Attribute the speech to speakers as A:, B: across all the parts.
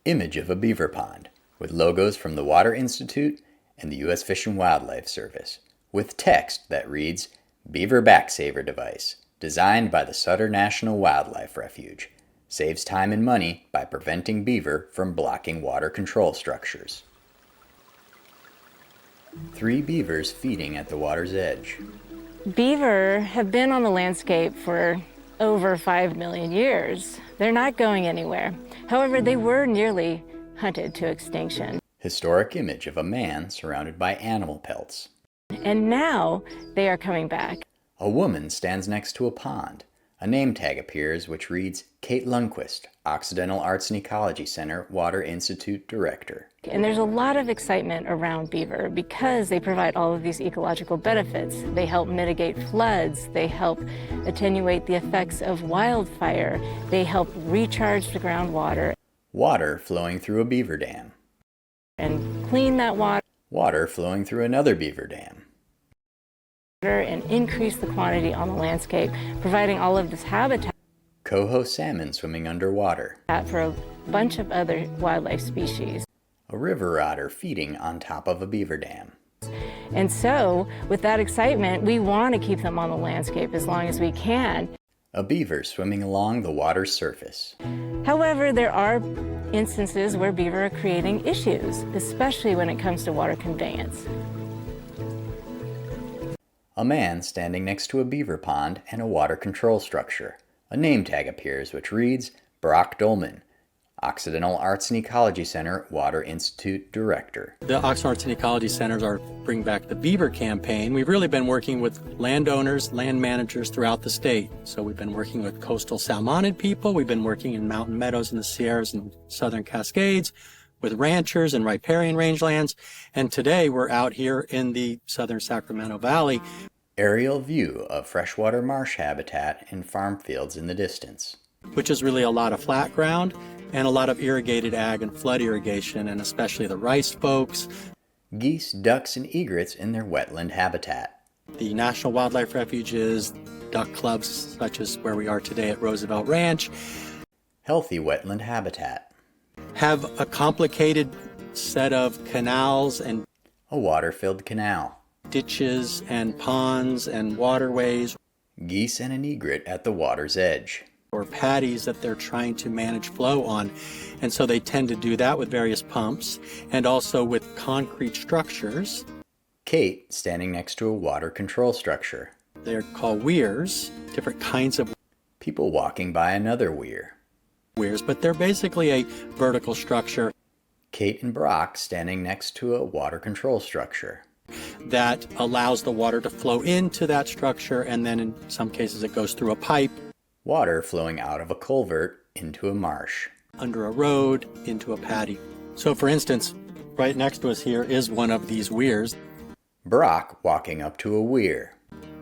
A: Image of a beaver pond, with logos from the Water Institute and the U.S. Fish and Wildlife Service, with text that reads, Beaver Back-Saver Device, designed by the Sutter National Wildlife Refuge. Saves time and money by preventing beaver from blocking water control structures. 3 beavers feeding at the water's edge.
B: Beaver have been on the landscape for over 5 million years. They're not going anywhere. However, they were nearly hunted to extinction.
A: Historic image of a man surrounded by animal pelts.
B: And now they are coming back.
A: A woman stands next to a pond. A name tag appears which reads Kate Lundquist, Occidental Arts and Ecology Center Water Institute Director.
B: And there's a lot of excitement around beaver because they provide all of these ecological benefits. They help mitigate floods, they help attenuate the effects of wildfire, they help recharge the groundwater.
A: Water flowing through a beaver dam.
B: And clean that water.
A: Water flowing through another beaver dam.
B: And increase the quantity on the landscape, providing all of this habitat.
A: Coho salmon swimming underwater.
B: For a bunch of other wildlife species.
A: A river otter feeding on top of a beaver dam.
B: And so, with that excitement, we want to keep them on the landscape as long as we can.
A: A beaver swimming along the water's surface.
B: However, there are instances where beaver are creating issues, especially when it comes to water conveyance.
A: A man standing next to a beaver pond and a water control structure. A name tag appears which reads Dolman, Occidental Arts and Ecology Center Water Institute Director.
C: The Occidental Arts and Ecology Centers are Bring Back the Beaver campaign. We've really been working with landowners, land managers throughout the state. So we've been working with coastal salmonid people. We've been working in mountain meadows in the Sierras and Southern Cascades, with ranchers and riparian rangelands. And today we're out here in the Southern Sacramento Valley.
A: Aerial view of freshwater marsh habitat and farm fields in the distance.
C: Which is really a lot of flat ground and a lot of irrigated ag and flood irrigation, and especially the rice folks.
A: Geese, ducks, and egrets in their wetland habitat.
C: The National Wildlife Refuges, duck clubs such as where we are today at Roosevelt Ranch.
A: Healthy wetland habitat.
C: Have a complicated set of canals and
A: a water-filled canal.
C: Ditches and ponds and waterways.
A: Geese and an egret at the water's edge.
C: Or paddies that they're trying to manage flow on. And so they tend to do that with various pumps and also with concrete structures.
A: Kate standing next to a water control structure.
C: They're called weirs, different kinds of
A: people walking by another weir.
C: Weirs, but they're basically a vertical structure.
A: Kate and Brock standing next to a water control structure.
C: That allows the water to flow into that structure, and then in some cases it goes through a pipe.
A: Water flowing out of a culvert into a marsh.
C: Under a road, into a paddy. So for instance, right next to us here is one of these weirs.
A: Brock walking up to a weir.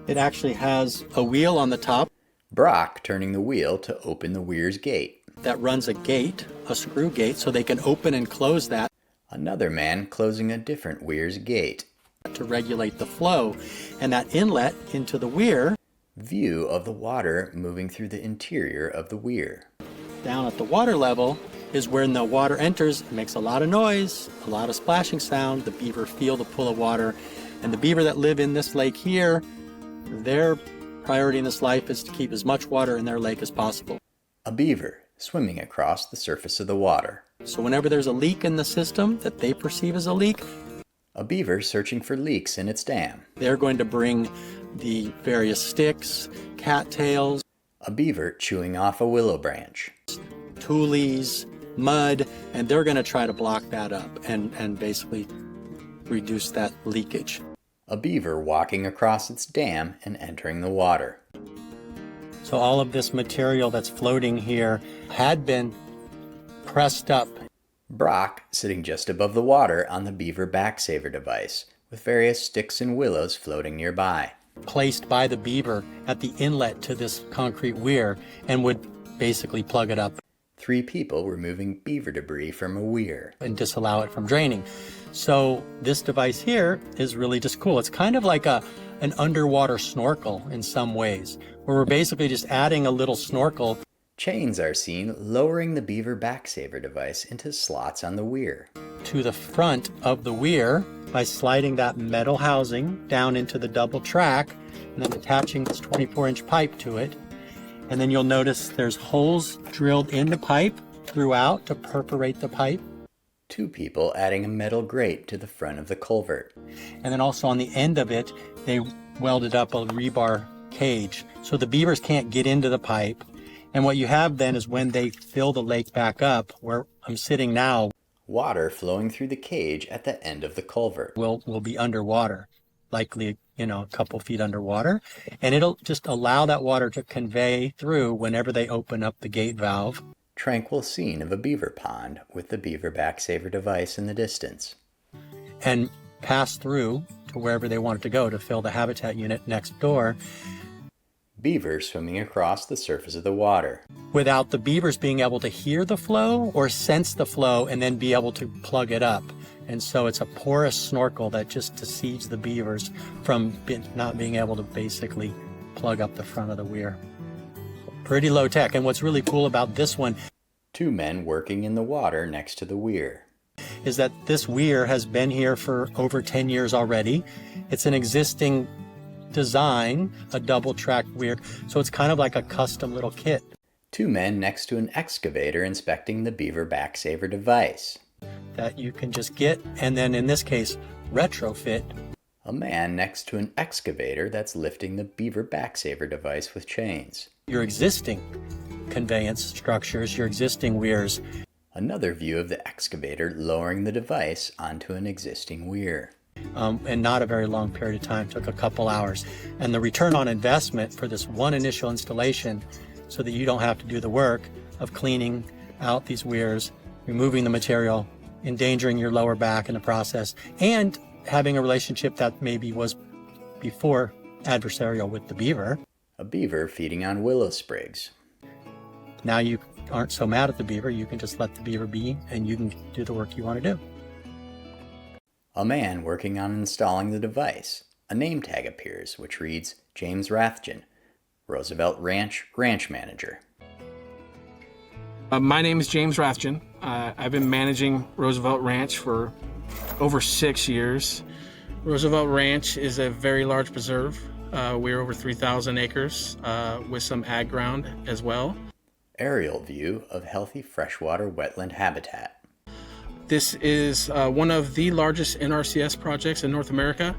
C: It actually has a wheel on the top.
A: Brock turning the wheel to open the weir's gate.
C: That runs a gate, a screw gate, so they can open and close that.
A: Another man closing a different weir's gate.
C: To regulate the flow, and that inlet into the weir.
A: View of the water moving through the interior of the weir.
C: Down at the water level is when the water enters. It makes a lot of noise, a lot of splashing sound. The beaver feel the pull of water, and the beaver that live in this lake here, their priority in this life is to keep as much water in their lake as possible.
A: A beaver swimming across the surface of the water.
C: So whenever there's a leak in the system that they perceive as a leak,
A: a beaver searching for leaks in its dam.
C: They're going to bring the various sticks, cattails.
A: A beaver chewing off a willow branch.
C: Tules, mud, and they're going to try to block that up and basically reduce that leakage.
A: A beaver walking across its dam and entering the water.
C: So all of this material that's floating here had been pressed up.
A: Brock sitting just above the water on the Beaver Back-Saver Device, with various sticks and willows floating nearby.
C: Placed by the beaver at the inlet to this concrete weir and would basically plug it up.
A: 3 people removing beaver debris from a weir.
C: And disallow it from draining. So this device here is really just cool. It's kind of like an underwater snorkel in some ways, where we're basically just adding a little snorkel.
A: Chains are seen lowering the Beaver Back-Saver device into slots on the weir.
C: To the front of the weir by sliding that metal housing down into the double track and then attaching this 24-inch pipe to it. And then you'll notice there's holes drilled in the pipe throughout to perforate the pipe.
A: 2 people adding a metal grate to the front of the culvert.
C: And then also on the end of it, they welded up a rebar cage so the beavers can't get into the pipe. And what you have then is when they fill the lake back up, where I'm sitting now,
A: Water flowing through the cage at the end of the culvert.
C: will be underwater, likely, a couple feet underwater. And it'll just allow that water to convey through whenever they open up the gate valve.
A: Tranquil scene of a beaver pond with the Beaver Back-Saver device in the distance.
C: And pass through to wherever they want it to go to fill the habitat unit next door.
A: Beavers swimming across the surface of the water.
C: Without the beavers being able to hear the flow or sense the flow and then be able to plug it up. And so it's a porous snorkel that just deceives the beavers from not being able to basically plug up the front of the weir. Pretty low tech. And what's really cool about this one
A: 2 men working in the water next to the weir.
C: is that this weir has been here for over 10 years already. It's an existing design, a double track weir. So it's kind of like a custom little kit.
A: 2 men next to an excavator inspecting the Beaver Back-Saver device.
C: That you can just get, and then in this case, retrofit.
A: A man next to an excavator that's lifting the Beaver Back-Saver device with chains.
C: Your existing conveyance structures, your existing weirs.
A: Another view of the excavator lowering the device onto an existing weir.
C: And not a very long period of time, took a couple hours. And the return on investment for this one initial installation, so that you don't have to do the work of cleaning out these weirs, removing the material, endangering your lower back in the process, and having a relationship that maybe was before adversarial with the beaver.
A: A beaver feeding on willow sprigs.
C: Now you aren't so mad at the beaver, you can just let the beaver be and you can do the work you want to do.
A: A man working on installing the device. A name tag appears which reads James Rathjen, Roosevelt Ranch Manager.
D: My name is James Rathjen. I've been managing Roosevelt Ranch for over 6 years. Roosevelt Ranch is a very large preserve. We're over 3,000 acres with some ag ground as well.
A: Aerial view of healthy freshwater wetland habitat.
D: This is one of the largest NRCS projects in North America.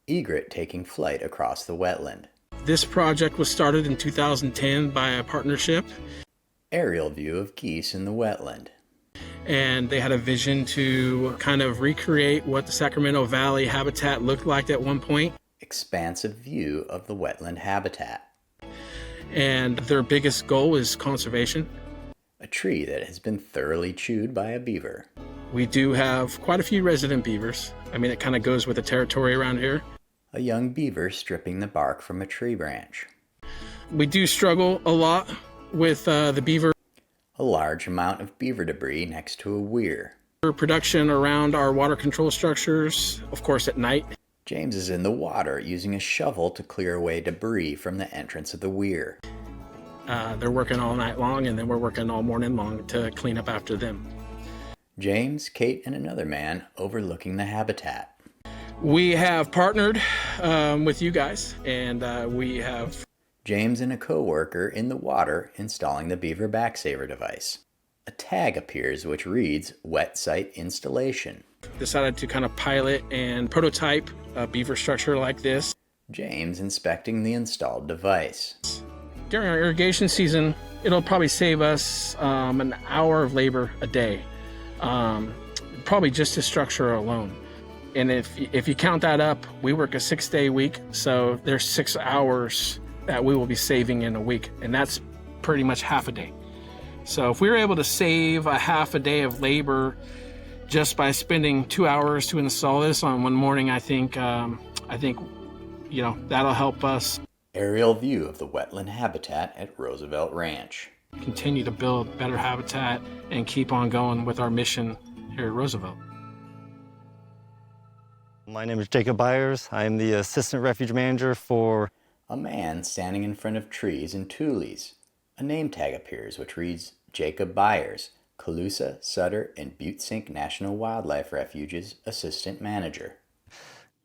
A: Egret taking flight across the wetland.
D: This project was started in 2010 by a partnership.
A: Aerial view of geese in the wetland.
D: And they had a vision to kind of recreate what the Sacramento Valley habitat looked like at one point.
A: Expansive view of the wetland habitat.
D: And their biggest goal is conservation.
A: A tree that has been thoroughly chewed by a beaver.
D: We do have quite a few resident beavers. I mean, it kind of goes with the territory around here.
A: A young beaver stripping the bark from a tree branch.
D: We do struggle a lot with the beaver.
A: A large amount of beaver debris next to a weir.
D: Production around our water control structures, of course at night.
A: James is in the water using a shovel to clear away debris from the entrance of the weir.
D: They're working all night long, and then we're working all morning long to clean up after them.
A: James, Kate, and another man overlooking the habitat.
D: We have partnered with you guys, and we have...
A: James and a co-worker in the water installing the Beaver Back-Saver device. A tag appears which reads Wet Site Installation.
D: Decided to kind of pilot and prototype a beaver structure like this.
A: James inspecting the installed device.
D: During our irrigation season, it'll probably save us an hour of labor a day, probably just to structure alone. And if you count that up, we work a 6-day week, so there's 6 hours that we will be saving in a week, and that's pretty much half a day. So if we were able to save a half a day of labor just by spending 2 hours to install this on one morning, I think that'll help us
A: Aerial view of the wetland habitat at Roosevelt Ranch.
D: continue to build better habitat and keep on going with our mission here at Roosevelt.
E: My name is Jacob Byers. I'm the Assistant Refuge Manager for...
A: A man standing in front of trees and tules. A name tag appears which reads Jacob Byers, Colusa, Sutter, and Butte Sink National Wildlife Refuge's Assistant Manager.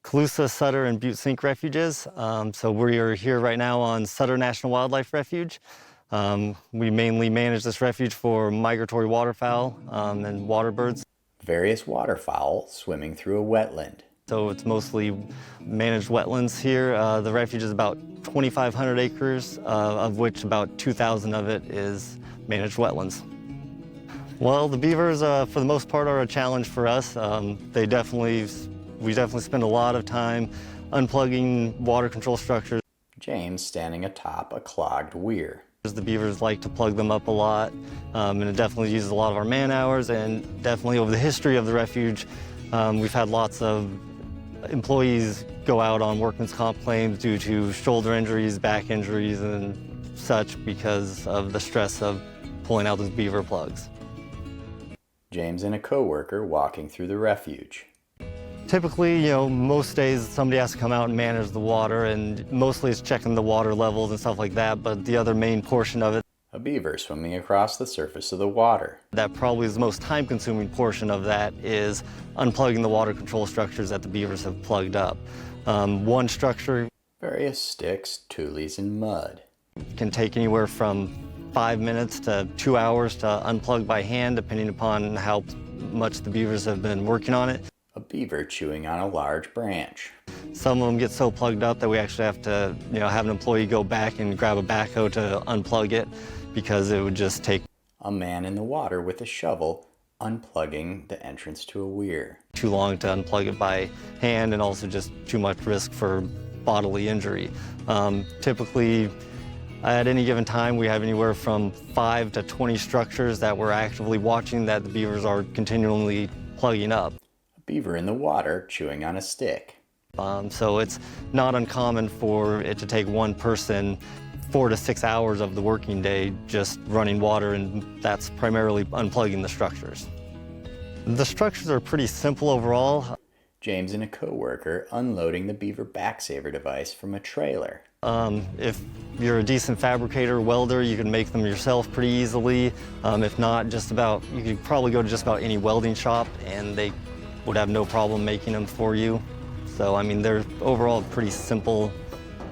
E: Colusa, Sutter, and Butte Sink Refuges. So we are here right now on Sutter National Wildlife Refuge. We mainly manage this refuge for migratory waterfowl and water birds.
A: Various waterfowl swimming through a wetland.
E: So it's mostly managed wetlands here. The refuge is about 2,500 acres, of which about 2,000 of it is managed wetlands. Well, the beavers, for the most part, are a challenge for us. We definitely spend a lot of time unplugging water control structures.
A: James standing atop a clogged weir.
E: The beavers like to plug them up a lot, and it definitely uses a lot of our man hours, and definitely over the history of the refuge, we've had lots of employees go out on workman's comp claims due to shoulder injuries, back injuries, and such because of the stress of pulling out those beaver plugs.
A: James and a coworker walking through the refuge.
E: Typically, most days somebody has to come out and manage the water, and mostly it's checking the water levels and stuff like that, but the other main portion of it,
A: A beaver swimming across the surface of the water.
E: that probably is the most time-consuming portion of that, is unplugging the water control structures that the beavers have plugged up. One structure
A: Various sticks, tules, and mud.
E: can take anywhere from 5 minutes to 2 hours to unplug by hand, depending upon how much the beavers have been working on it.
A: A beaver chewing on a large branch.
E: Some of them get so plugged up that we actually have to, have an employee go back and grab a backhoe to unplug it, because it would just take
A: A man in the water with a shovel unplugging the entrance to a weir.
E: too long to unplug it by hand, and also just too much risk for bodily injury. Typically, at any given time, we have anywhere from 5 to 20 structures that we're actively watching that the beavers are continually plugging up.
A: A beaver in the water chewing on a stick.
E: So it's not uncommon for it to take one person 4 to 6 hours of the working day just running water, and that's primarily unplugging the structures. The structures are pretty simple overall.
A: James and a coworker unloading the Beaver Back-Saver Device from a trailer.
E: If you're a decent fabricator, welder, you can make them yourself pretty easily. If not, you could probably go to just about any welding shop and they would have no problem making them for you. So, they're overall pretty simple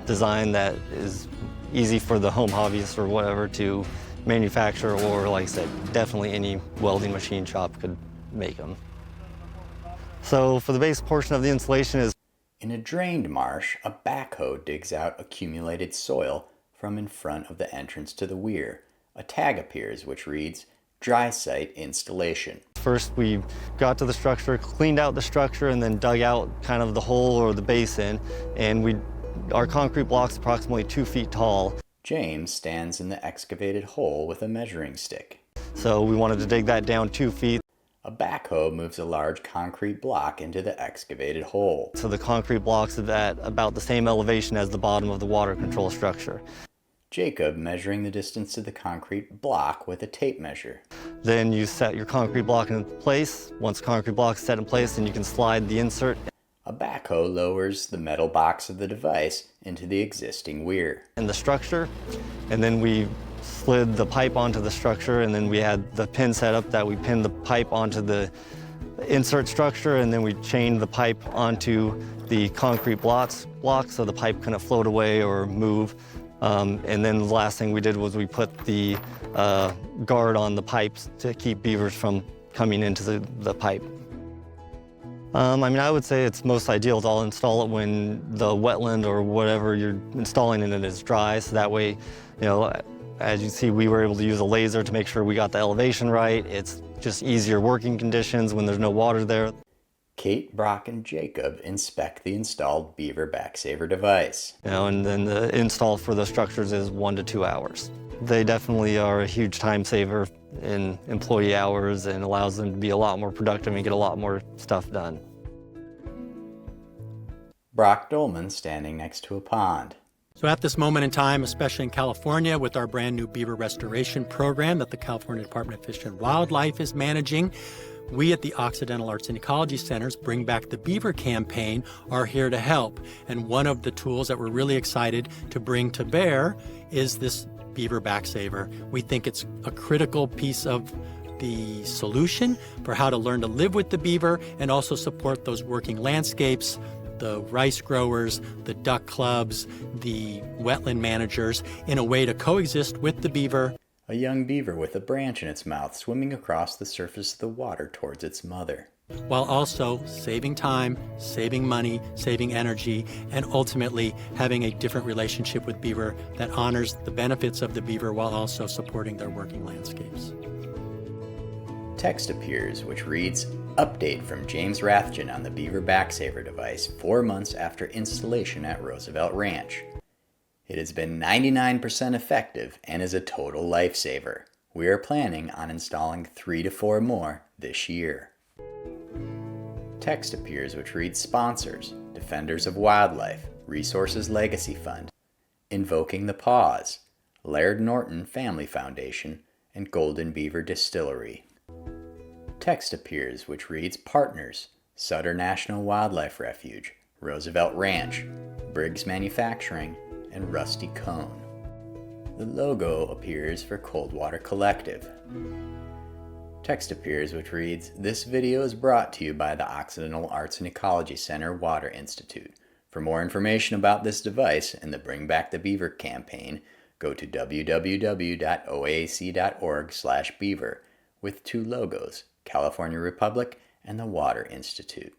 E: design that is easy for the home hobbyist or whatever to manufacture, or like I said, definitely any welding machine shop could make them. So for the base portion of the installation is,
A: In a drained marsh, a backhoe digs out accumulated soil from in front of the entrance to the weir. A tag appears which reads, Dry Site Installation.
E: first we got to the structure, cleaned out the structure, and then dug out kind of the hole or the basin, and our concrete block's approximately 2 feet tall.
A: James stands in the excavated hole with a measuring stick.
E: So we wanted to dig that down 2 feet.
A: A backhoe moves a large concrete block into the excavated hole.
E: So the concrete block's at about the same elevation as the bottom of the water control structure.
A: Jacob measuring the distance to the concrete block with a tape measure.
E: Then you set your concrete block in place. Once the concrete block's set in place, then you can slide the insert
A: A backhoe lowers the metal box of the device into the existing weir.
E: in the structure, and then we slid the pipe onto the structure, and then we had the pin set up that we pinned the pipe onto the insert structure, and then we chained the pipe onto the concrete blocks so the pipe couldn't float away or move. And then the last thing we did was we put the guard on the pipes to keep beavers from coming into the pipe. I would say it's most ideal to install it when the wetland or whatever you're installing in it is dry, so that way, as you see, we were able to use a laser to make sure we got the elevation right. It's just easier working conditions when there's no water there.
A: Kate, Brock, and Jacob inspect the installed Beaver Back-Saver device.
E: And then the install for the structures is 1 to 2 hours. They definitely are a huge time saver in employee hours and allows them to be a lot more productive and get a lot more stuff done.
A: Brock Dolman standing next to a pond.
C: So at this moment in time, especially in California, with our brand new beaver restoration program that the California Department of Fish and Wildlife is managing, we at the Occidental Arts and Ecology Center's Bring Back the Beaver campaign are here to help. And one of the tools that we're really excited to bring to bear is this Beaver Back-Saver. We think it's a critical piece of the solution for how to learn to live with the beaver and also support those working landscapes, the rice growers, the duck clubs, the wetland managers, in a way to coexist with the beaver.
A: A young beaver with a branch in its mouth swimming across the surface of the water towards its mother,
C: while also saving time, saving money, saving energy, and ultimately having a different relationship with beaver that honors the benefits of the beaver while also supporting their working landscapes.
A: Text appears which reads, "Update from James Rathjen on the Beaver Back-Saver device 4 months after installation at Roosevelt Ranch. It has been 99% effective and is a total lifesaver. We are planning on installing 3 to 4 more this year." Text appears which reads, "Sponsors, Defenders of Wildlife, Resources Legacy Fund, Invoking the Paws, Laird Norton Family Foundation, and Golden Beaver Distillery." Text appears which reads, "Partners, Sutter National Wildlife Refuge, Roosevelt Ranch, Briggs Manufacturing, and Rusty Cone." The logo appears for Coldwater Collective. Text appears which reads, "This video is brought to you by the Occidental Arts and Ecology Center Water Institute. For more information about this device and the Bring Back the Beaver campaign, go to www.oac.org/beaver with 2 logos, California Republic and the Water Institute."